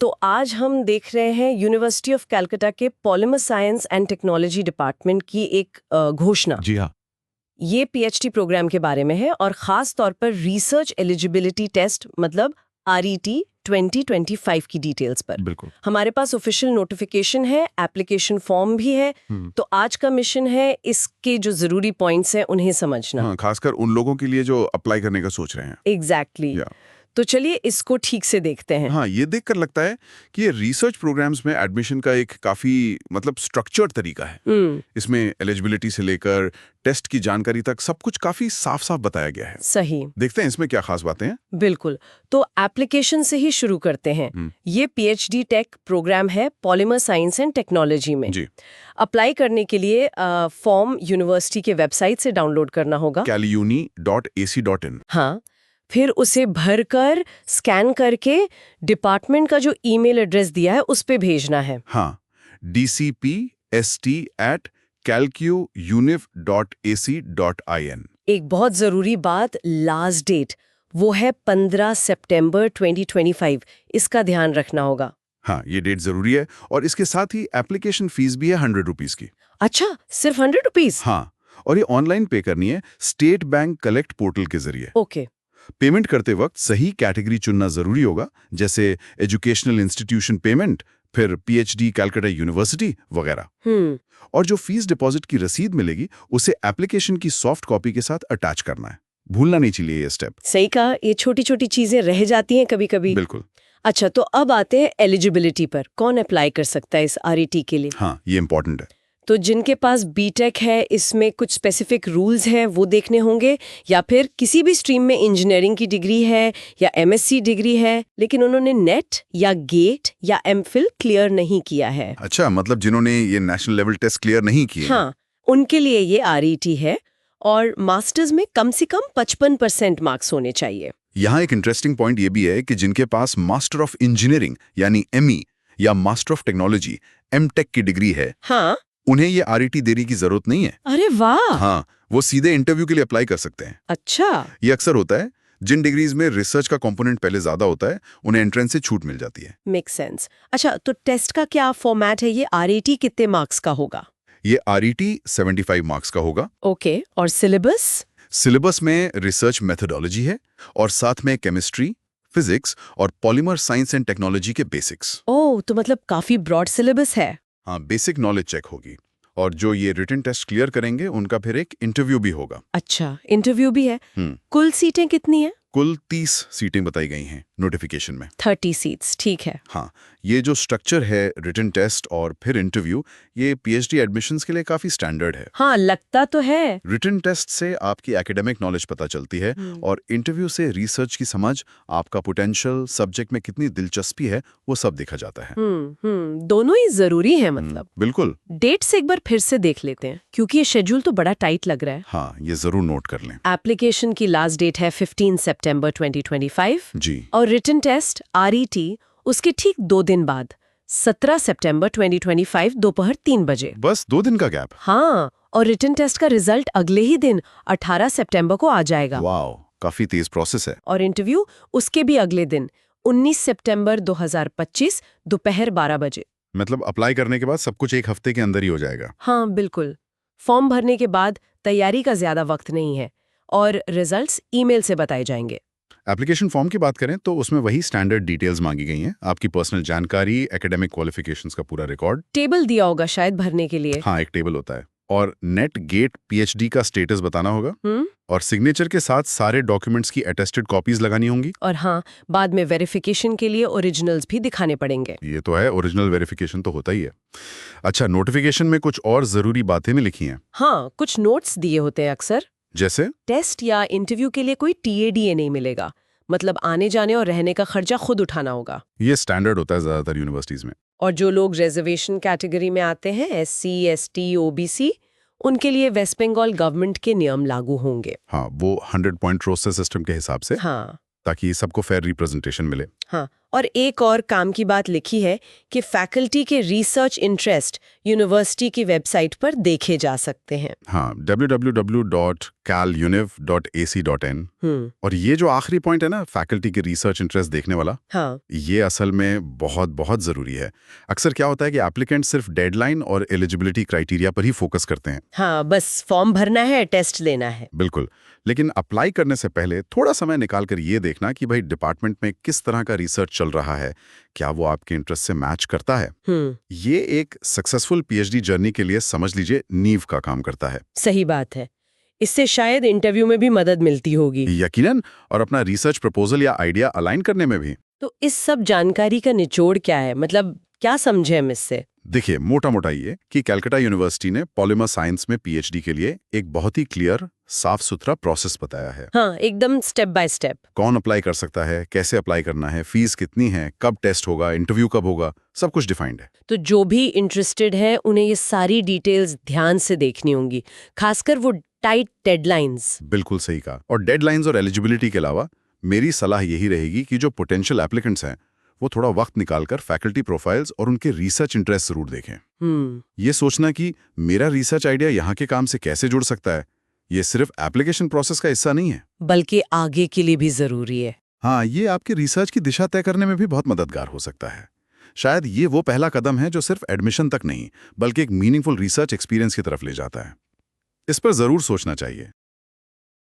तो आज हम देख रहे हैं यूनिवर्सिटी ऑफ कलकत्ता के polymer science and technology department की एक घोषणा। जी हाँ। ये पीएचडी प्रोग्राम के बारे में है और खास तौर पर रिसर्च एलिजिबिलिटी टेस्ट मतलब RET 2025 की डिटेल्स पर। बिल्कुल। हमारे पास ऑफिशियल नोटिफिकेशन है, एप्लीकेशन फॉर्म भी है। तो आज का मिशन है इसके जो जरूरी पॉइंट्स हैं उन्हें समझना। हाँ, खासकर उन लोगों के लिए जो अप्लाई करने का सोच रहे हैं। एग्जैक्टली। तो चलिए इसको ठीक से देखते हैं। हाँ, ये देखकर लगता है कि ये रिसर्च प्रोग्राम्स में एडमिशन का एक काफी स्ट्रक्चर्ड तरीका है। इसमें एलिजिबिलिटी से लेकर टेस्ट की जानकारी तक सब कुछ काफी साफ साफ बताया गया है। सही। देखते हैं इसमें क्या खास बातें हैं। बिल्कुल। तो एप्लीकेशन से ही शुरू करते हैं। ये PhD टेक प्रोग्राम है पॉलीमर साइंस एंड टेक्नोलॉजी में। जी। अप्लाई करने के लिए फॉर्म यूनिवर्सिटी के वेबसाइट से डाउनलोड करना होगा, caliuni.ac.in। हाँ, फिर उसे भरकर स्कैन करके डिपार्टमेंट का जो ईमेल एड्रेस दिया है उस पे भेजना है। हाँ, dcpst@calcuniv.ac.in। एक बहुत जरूरी बात, लास्ट डेट वो है 15 सितंबर 2025। इसका ध्यान रखना होगा। हाँ, ये डेट जरूरी है और इसके साथ ही एप्लीकेशन फीस भी है 100 रुपीज की। अच्छा, सिर्फ 100 रुपीज? हाँ, और ये ऑनलाइन पे करनी है स्टेट बैंक कलेक्ट पोर्टल के जरिए। ओके। पेमेंट करते वक्त सही कैटेगरी चुनना जरूरी होगा, जैसे एजुकेशनल इंस्टीट्यूशन पेमेंट, फिर PhD कलकत्ता यूनिवर्सिटी वगैरह। और जो फीस डिपॉजिट की रसीद मिलेगी उसे एप्लीकेशन की सॉफ्ट कॉपी के साथ अटैच करना है। भूलना नहीं चाहिए ये स्टेप। सही कहा, ये छोटी छोटी चीजें रह जाती हैं कभी कभी। बिल्कुल। अच्छा, तो अब आते हैं एलिजिबिलिटी पर। कौन अप्लाई कर सकता है इस RET के लिए? हाँ, ये इंपॉर्टेंट है। तो जिनके पास बीटेक है, इसमें कुछ स्पेसिफिक रूल्स हैं वो देखने होंगे, या फिर किसी भी स्ट्रीम में इंजीनियरिंग की डिग्री है या MSc डिग्री है लेकिन उन्होंने नेट या गेट या MPhil क्लियर नहीं किया है। अच्छा, मतलब जिन्होंने ये नेशनल लेवल टेस्ट क्लियर नहीं किए। हाँ, उनके लिए ये RET है और मास्टर्स में कम से कम 55% मार्क्स होने चाहिए। यहाँ एक इंटरेस्टिंग पॉइंट ये भी है कि जिनके पास मास्टर ऑफ इंजीनियरिंग यानी ME या मास्टर ऑफ टेक्नोलॉजी MTech की डिग्री है, हाँ, उन्हें ये RET देने की जरूरत नहीं है। अरे वाह। हाँ, वो सीधे इंटरव्यू के लिए अप्लाई कर सकते हैं। अच्छा। ये अक्सर होता है, जिन डिग्रीज में रिसर्च का कंपोनेंट पहले ज्यादा होता है उन्हें एंट्रेंस से छूट मिल जाती है। Make sense. अच्छा, तो टेस्ट का क्या फॉर्मेट है? ये RET कितने मार्क्स का होगा? ये RET 75 मार्क्स का होगा। ओके, और सिलेबस? सिलेबस में रिसर्च मेथोडोलॉजी है और साथ में केमिस्ट्री, फिजिक्स और पॉलीमर साइंस एंड टेक्नोलॉजी के बेसिक्स। ओह, तो मतलब काफी ब्रॉड सिलेबस है। हाँ, बेसिक नॉलेज चेक होगी और जो ये रिटन टेस्ट क्लियर करेंगे उनका फिर एक इंटरव्यू भी होगा। अच्छा, इंटरव्यू भी है। कुल सीटें कितनी है? कुल 30 सीटें बताई गई हैं नोटिफिकेशन में। 30 सीट्स, ठीक है। हाँ, ये जो स्ट्रक्चर है रिटन टेस्ट और फिर इंटरव्यू, ये PhD एडमिशन्स के लिए काफी स्टैंडर्ड है। हाँ, लगता तो है। रिटन टेस्ट से आपकी एकेडमिक नॉलेज पता चलती है और इंटरव्यू से रिसर्च की समझ, आपका पोटेंशियल, सब्जेक्ट में कितनी दिलचस्पी है, वो सब देखा जाता है। दोनों ही जरूरी है मतलब। बिल्कुल। डेट से एक बार फिर से देख लेते हैं क्योंकि ये शेड्यूल तो बड़ा टाइट लग रहा है। हाँ, ये जरूर नोट कर लें। एप्लीकेशन की लास्ट डेट है 15 सितंबर 2025 जी। और रिटन टेस्ट RET उसके ठीक 2 दिन बाद 17 सितंबर 2025 दोपहर 3 बजे। बस 2 दिन का गैप। हाँ, और रिटन टेस्ट का रिजल्ट अगले ही दिन 18 सितंबर को आ जाएगा। वाओ, काफी तेज प्रोसेस है। और इंटरव्यू उसके भी अगले दिन 19 सितंबर 2025 दोपहर 12 बजे। मतलब अप्लाई करने के बाद सब कुछ एक हफ्ते के अंदर ही हो जाएगा। हाँ, बिल्कुल। फॉर्म भरने के बाद तैयारी का ज्यादा वक्त नहीं है और रिजल्ट्स ईमेल से बताए जाएंगे। एप्लीकेशन फॉर्म की बात करें तो उसमें वही स्टैंडर्ड डिटेल्स मांगी गई हैं, आपकी पर्सनल जानकारी, एकेडमिक क्वालिफिकेशंस का पूरा रिकॉर्ड। टेबल दिया होगा शायद भरने के लिए। हाँ, एक टेबल होता है और नेट गेट PhD का स्टेटस बताना होगा और सिग्नेचर के साथ सारे डॉक्यूमेंट्स की अटेस्टेड कॉपीज लगानी होंगी। और हाँ, बाद में वेरिफिकेशन के लिए ओरिजिनल्स भी दिखाने पड़ेंगे। ये तो है, ओरिजिनल वेरिफिकेशन तो होता ही है। अच्छा, नोटिफिकेशन में कुछ और जरूरी बातें भी लिखी हैं। हाँ, कुछ नोट्स दिए होते हैं अक्सर। जैसे टेस्ट या इंटरव्यू के लिए कोई TADA नहीं मिलेगा, मतलब आने जाने और रहने का खर्चा खुद उठाना होगा। ये स्टैंडर्ड होता है ज्यादातर यूनिवर्सिटीज में। और जो लोग रिजर्वेशन कैटेगरी में आते हैं, SC, ST, OBC, उनके लिए वेस्ट बंगाल गवर्नमेंट के नियम लागू होंगे। हाँ, वो 100 पॉइंट रोस्टर सिस्टम के हिसाब से। हाँ, ताकि सबको फेयर रिप्रेजेंटेशन मिले। हाँ, और एक और काम की बात लिखी है कि फैकल्टी के रिसर्च इंटरेस्ट यूनिवर्सिटी की वेबसाइट पर देखे जा सकते हैं। हाँ, www.caluniv.ac.in। और ये जो आखिरी पॉइंट है ना, फैकल्टी के रिसर्च इंटरेस्ट देखने वाला, हाँ, ये असल में बहुत बहुत ज़रूरी है। अक्सर क्या होता है कि एप्लीकेंट सिर्फ डेडलाइन और एलिजिबिलिटी क्राइटेरिया पर ही फोकस करते हैं। हाँ, बस फॉर्म भरना है, टेस्ट लेना है। बिल्कुल, लेकिन अप्लाई करने से पहले थोड़ा समय निकालकर ये देखना कि भाई डिपार्टमेंट में किस तरह का रिसर्च चल रहा है, क्या वो आपके इंटरेस्ट से मैच करता है। ये एक सक्सेसफुल पीएचडी जर्नी के लिए समझ लीजिए नींव का काम करता है। सही बात है। इससे शायद इंटरव्यू में भी मदद मिलती होगी। यकीनन, और अपना रिसर्च प्रपोजल या आइडिया अलाइन करने में भी। तो इस सब जानकारी का निचोड़ क्या है, मतलब क्या समझे हम इससे? देखिए, मोटा मोटा ये कि कलकत्ता यूनिवर्सिटी ने पॉलीमर साइंस में पीएचडी के लिए एक बहुत ही क्लियर, साफ सुथरा प्रोसेस बताया है। हाँ, एकदम स्टेप बाय स्टेप। कौन अप्लाई कर सकता है, कैसे अप्लाई करना है, फीस कितनी है, कब टेस्ट होगा, इंटरव्यू कब होगा, सब कुछ डिफाइंड है। तो जो भी इंटरेस्टेड है उन्हें ये सारी डिटेल्स ध्यान से देखनी होंगी, खासकर वो टाइट डेडलाइंस। बिल्कुल सही कहा। और डेडलाइंस और एलिजिबिलिटी के अलावा मेरी सलाह यही रहेगी कि जो पोटेंशियल एप्लीकेंट्स हैं वो थोड़ा वक्त निकालकर फैकल्टी प्रोफाइल्स और उनके रिसर्च इंटरेस्ट जरूर देखें। ये सोचना कि मेरा रिसर्च आइडिया यहाँ के काम से कैसे जुड़ सकता है, ये सिर्फ एप्लीकेशन प्रोसेस का हिस्सा नहीं है, बल्कि आगे के लिए भी जरूरी है। हाँ, ये आपके रिसर्च की दिशा तय करने में भी बहुत मददगार हो सकता है। शायद ये वो पहला कदम है जो सिर्फ एडमिशन तक नहीं, बल्कि एक मीनिंगफुल रिसर्च एक्सपीरियंस की तरफ ले जाता है। इस पर जरूर सोचना चाहिए।